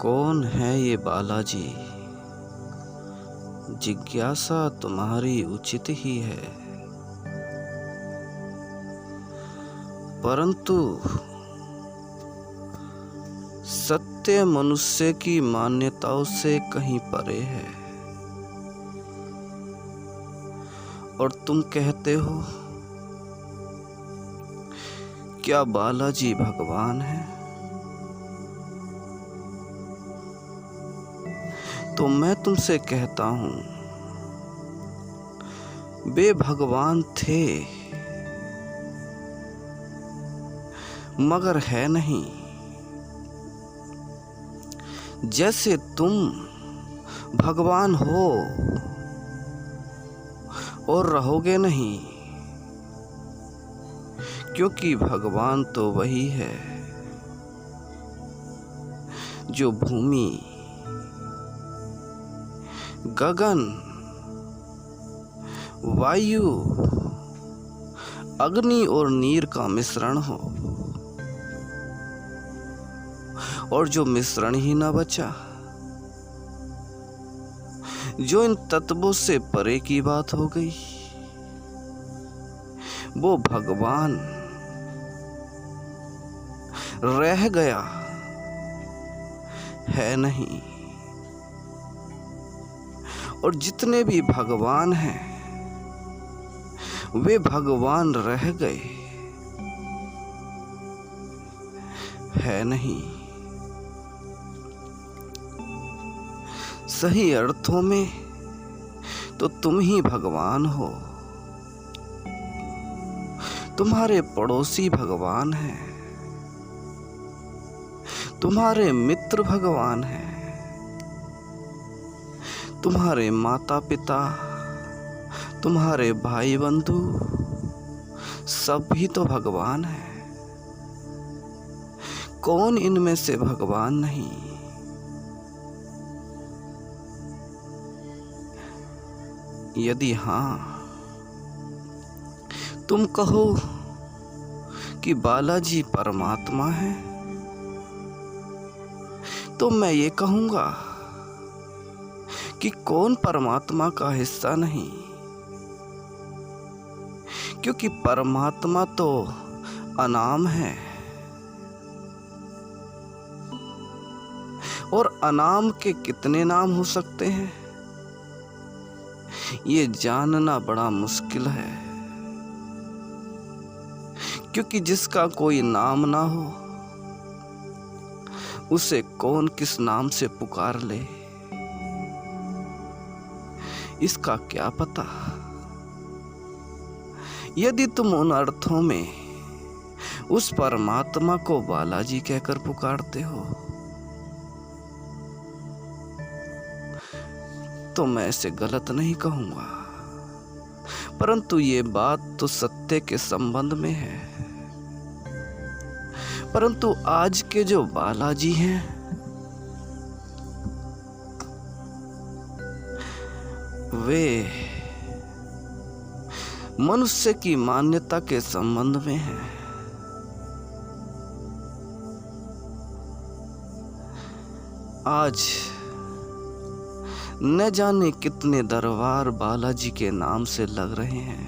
कौन है ये बालाजी? जिज्ञासा तुम्हारी उचित ही है, परंतु सत्य मनुष्य की मान्यताओं से कहीं परे है। और तुम कहते हो क्या बालाजी भगवान है? तो मैं तुमसे कहता हूं वे भगवान थे मगर है नहीं। जैसे तुम भगवान हो और रहोगे नहीं, क्योंकि भगवान तो वही है जो भूमि, गगन, वायु, अग्नि और नीर का मिश्रण हो, और जो मिश्रण ही न बचा, जो इन तत्वों से परे की बात हो गई, वो भगवान रह गया, है नहीं। और जितने भी भगवान हैं वे भगवान रह गए, है नहीं। सही अर्थों में तो तुम ही भगवान हो। तुम्हारे पड़ोसी भगवान हैं, तुम्हारे मित्र भगवान हैं, तुम्हारे माता पिता, तुम्हारे भाई बंधु सब भी तो भगवान हैं। कौन इनमें से भगवान नहीं? यदि हां, तुम कहो कि बालाजी परमात्मा है, तो मैं ये कहूंगा कि कौन परमात्मा का हिस्सा नहीं, क्योंकि परमात्मा तो अनाम है, और अनाम के कितने नाम हो सकते हैं ये जानना बड़ा मुश्किल है। क्योंकि जिसका कोई नाम ना हो उसे कौन किस नाम से पुकार ले, इसका क्या पता। यदि तुम उन अर्थों में उस परमात्मा को बालाजी कहकर पुकारते हो तो मैं इसे गलत नहीं कहूंगा, परंतु ये बात तो सत्य के संबंध में है। परंतु आज के जो बालाजी हैं वे मनुष्य की मान्यता के संबंध में हैं। आज न जाने कितने दरबार बालाजी के नाम से लग रहे हैं,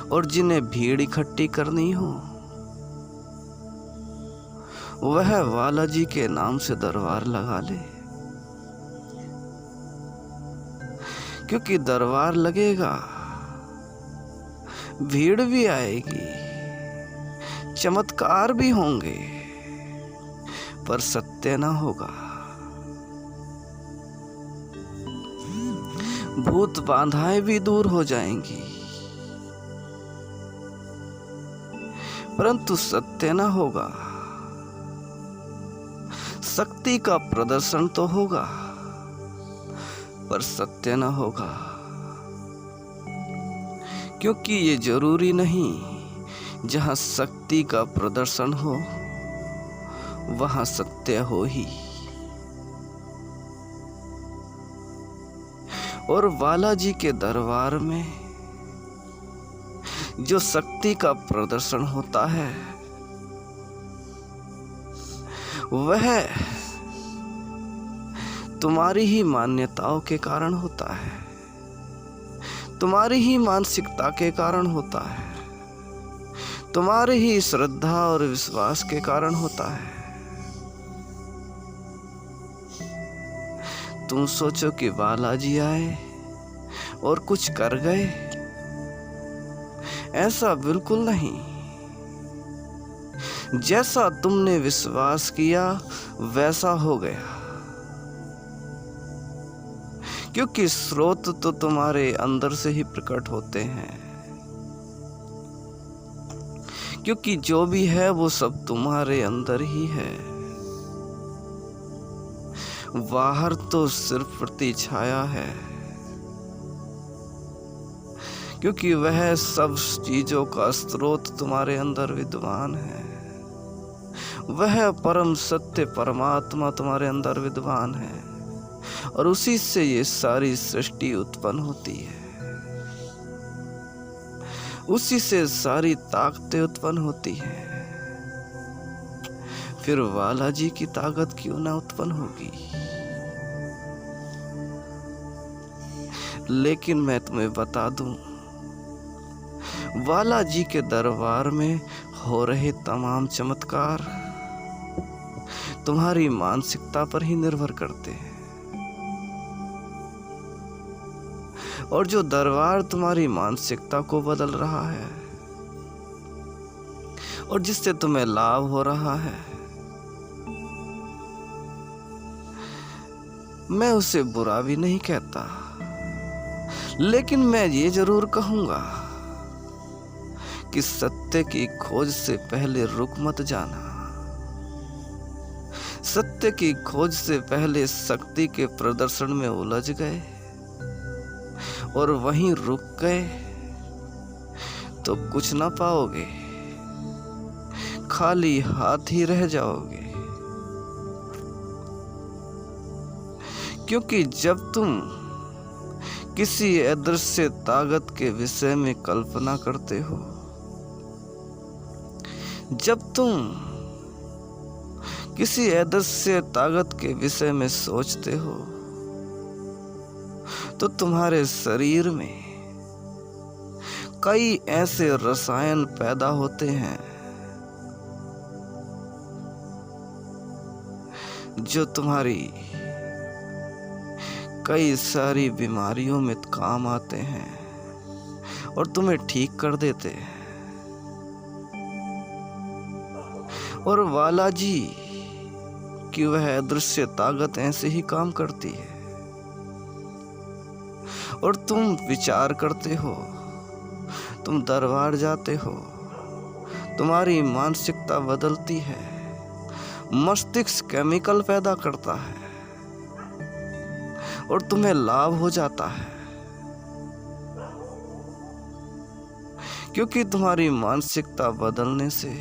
और जिन्हें भीड़ इकट्ठी करनी हो वह बालाजी के नाम से दरबार लगा ले, क्योंकि दरबार लगेगा, भीड़ भी आएगी, चमत्कार भी होंगे, पर सत्य ना होगा। भूत बाधाएं भी दूर हो जाएंगी, परंतु सत्य ना होगा। शक्ति का प्रदर्शन तो होगा, पर सत्य ना होगा। क्योंकि ये जरूरी नहीं जहां शक्ति का प्रदर्शन हो वहां सत्य हो ही। और बालाजी के दरबार में जो शक्ति का प्रदर्शन होता है वह तुम्हारी ही मान्यताओं के कारण होता है, तुम्हारी ही मानसिकता के कारण होता है, तुम्हारी ही श्रद्धा और विश्वास के कारण होता है। तुम सोचो कि बालाजी आए और कुछ कर गए, ऐसा बिल्कुल नहीं। जैसा तुमने विश्वास किया वैसा हो गया, क्योंकि स्रोत तो तुम्हारे अंदर से ही प्रकट होते हैं, क्योंकि जो भी है वो सब तुम्हारे अंदर ही है। बाहर तो सिर्फ प्रतिछाया है, क्योंकि वह सब चीजों का स्रोत तुम्हारे अंदर विद्वान है। वह परम सत्य परमात्मा तुम्हारे अंदर विद्वान है, और उसी से ये सारी सृष्टि उत्पन्न होती है, उसी से सारी ताकतें उत्पन्न होती हैं। फिर बालाजी की ताकत क्यों ना उत्पन्न होगी। लेकिन मैं तुम्हें बता दूं, बालाजी के दरबार में हो रहे तमाम चमत्कार तुम्हारी मानसिकता पर ही निर्भर करते हैं। और जो दरबार तुम्हारी मानसिकता को बदल रहा है और जिससे तुम्हें लाभ हो रहा है, मैं उसे बुरा भी नहीं कहता, लेकिन मैं ये जरूर कहूंगा कि सत्य की खोज से पहले रुक मत जाना। सत्य की खोज से पहले शक्ति के प्रदर्शन में उलझ गए और वहीं रुक गए तो कुछ ना पाओगे, खाली हाथ ही रह जाओगे। क्योंकि जब तुम किसी अदृश्य ताकत के विषय में कल्पना करते हो, जब तुम किसी अदृश्य ताकत के विषय में सोचते हो, तो तुम्हारे शरीर में कई ऐसे रसायन पैदा होते हैं जो तुम्हारी कई सारी बीमारियों में काम आते हैं और तुम्हें ठीक कर देते हैं। और बालाजी की वह अदृश्य ताकत ऐसे ही काम करती है। और तुम विचार करते हो, तुम दरबार जाते हो, तुम्हारी मानसिकता बदलती है, मस्तिष्क केमिकल पैदा करता है और तुम्हें लाभ हो जाता है, क्योंकि तुम्हारी मानसिकता बदलने से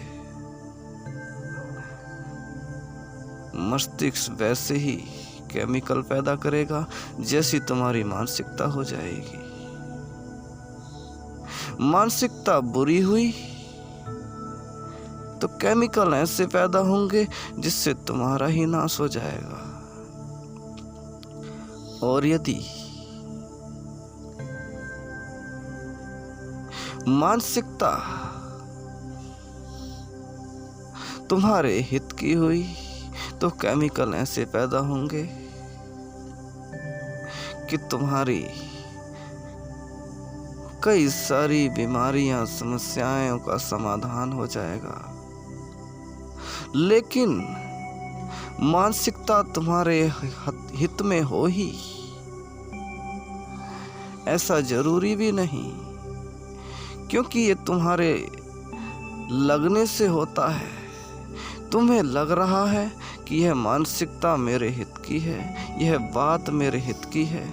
मस्तिष्क वैसे ही केमिकल पैदा करेगा जैसी तुम्हारी मानसिकता हो जाएगी। मानसिकता बुरी हुई तो केमिकल ऐसे पैदा होंगे जिससे तुम्हारा ही नाश हो जाएगा। और यदि मानसिकता तुम्हारे हित की हुई तो केमिकल ऐसे पैदा होंगे कि तुम्हारी कई सारी बीमारियां, समस्याओं का समाधान हो जाएगा। लेकिन मानसिकता तुम्हारे हित में हो ही, ऐसा जरूरी भी नहीं, क्योंकि ये तुम्हारे लगने से होता है। तुम्हें लग रहा है कि यह मानसिकता मेरे हित की है, यह बात मेरे हित की है,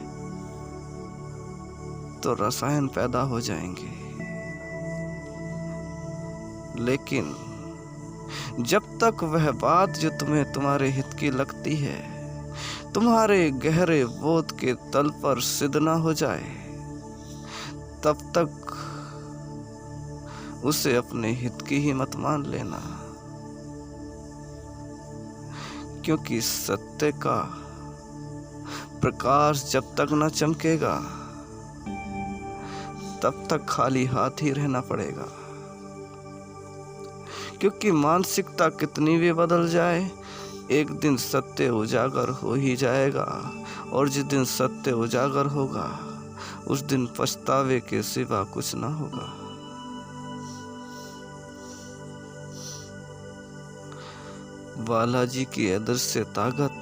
तो रसायन पैदा हो जाएंगे। लेकिन जब तक वह बात जो तुम्हें तुम्हारे हित की लगती है तुम्हारे गहरे बोध के तल पर सिद्ध ना हो जाए, तब तक उसे अपने हित की ही मत मान लेना। क्योंकि सत्य का प्रकाश जब तक न चमकेगा तब तक खाली हाथ ही रहना पड़ेगा, क्योंकि मानसिकता कितनी भी बदल जाए, एक दिन सत्य उजागर हो ही जाएगा। और जिस दिन सत्य उजागर होगा उस दिन पछतावे के सिवा कुछ ना होगा। बालाजी की अदृश्य ताकत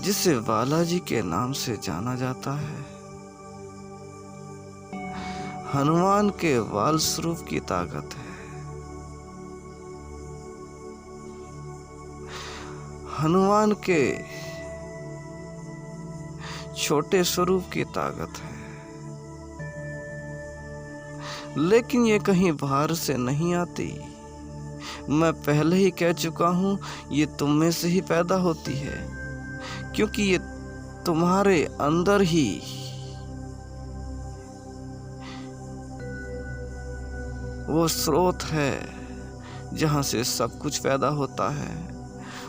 जिसे बालाजी के नाम से जाना जाता है, हनुमान के बाल स्वरूप की ताकत है। हनुमान के छोटे स्वरूप की ताकत है, लेकिन ये कहीं बाहर से नहीं आती। मैं पहले ही कह चुका हूं, ये तुम में से ही पैदा होती है, क्योंकि ये तुम्हारे अंदर ही वो स्रोत है जहां से सब कुछ पैदा होता है।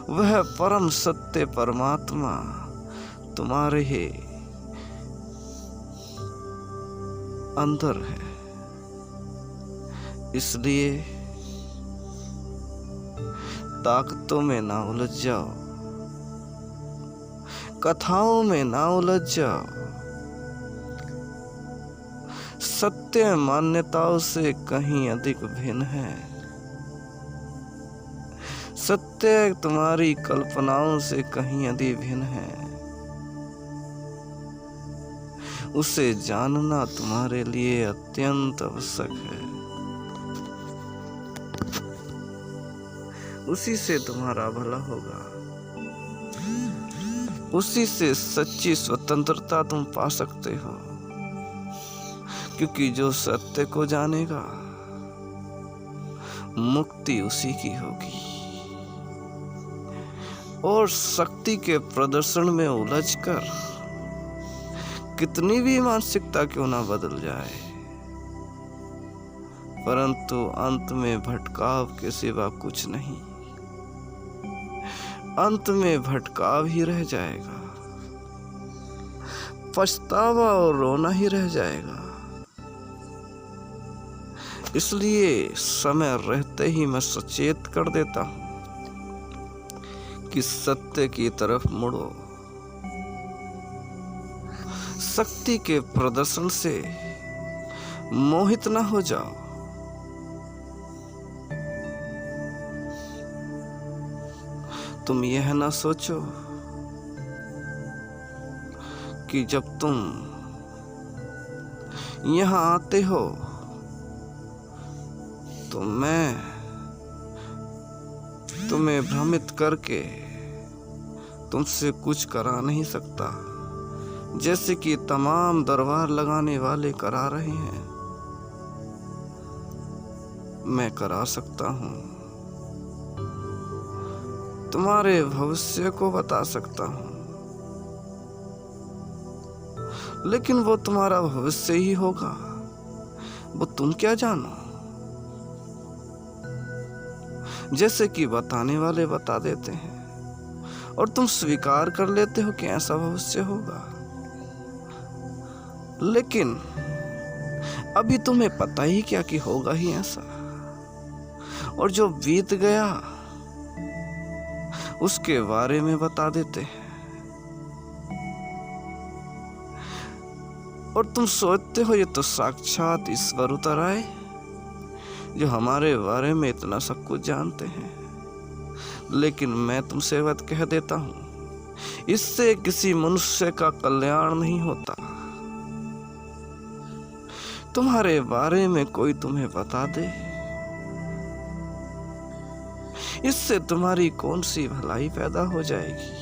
वह परम सत्य परमात्मा तुम्हारे ही अंदर है। इसलिए ताकतों में ना उलझ जाओ, कथाओं में ना उलझ जाओ। सत्य मान्यताओं से कहीं अधिक भिन्न है। सत्य तुम्हारी कल्पनाओं से कहीं अधिक भिन्न है। उसे जानना तुम्हारे लिए अत्यंत आवश्यक है। उसी से तुम्हारा भला होगा, उसी से सच्ची स्वतंत्रता तुम पा सकते हो, क्योंकि जो सत्य को जानेगा मुक्ति उसी की होगी। और शक्ति के प्रदर्शन में उलझकर कितनी भी मानसिकता क्यों ना बदल जाए, परंतु अंत में भटकाव के सिवा कुछ नहीं। अंत में भटकाव ही रह जाएगा, पछतावा और रोना ही रह जाएगा। इसलिए समय रहते ही मैं सचेत कर देता हूं कि सत्य की तरफ मुड़ो। शक्ति के प्रदर्शन से मोहित न हो जाओ। तुम यह ना सोचो कि जब तुम यहां आते हो तो मैं तुम्हें भ्रमित करके तुमसे कुछ करा नहीं सकता, जैसे कि तमाम दरबार लगाने वाले करा रहे हैं। मैं करा सकता हूं, तुम्हारे भविष्य को बता सकता हूं, लेकिन वो तुम्हारा भविष्य ही होगा, वो तुम क्या जानो। जैसे कि बताने वाले बता देते हैं और तुम स्वीकार कर लेते हो कि ऐसा भविष्य होगा, लेकिन अभी तुम्हें पता ही क्या कि होगा ही ऐसा। और जो बीत गया उसके बारे में बता देते हैं और तुम सोचते हो ये तो साक्षात ईश्वर उतर आए जो हमारे बारे में इतना सब कुछ जानते हैं। लेकिन मैं तुमसे बात कह देता हूं, इससे किसी मनुष्य का कल्याण नहीं होता। तुम्हारे बारे में कोई तुम्हें बता दे, इससे तुम्हारी कौन सी भलाई पैदा हो जाएगी।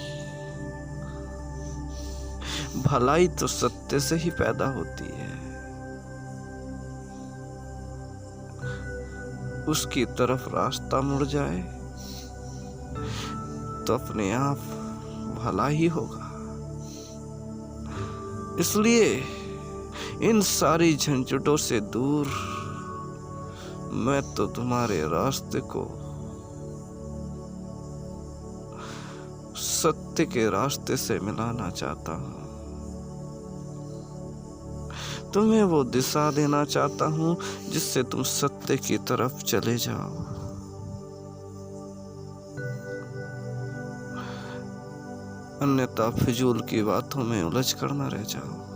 भलाई तो सत्य से ही पैदा होती है, उसकी तरफ रास्ता मुड़ जाए तो अपने आप भला ही होगा। इसलिए इन सारी झंझटों से दूर मैं तो तुम्हारे रास्ते को सत्य के रास्ते से मिलाना चाहता हूँ। तुम्हें वो दिशा देना चाहता हूँ जिससे तुम सत्य की तरफ चले जाओ। अन्यथा फिजूल की बातों में उलझ कर न रह जाओ।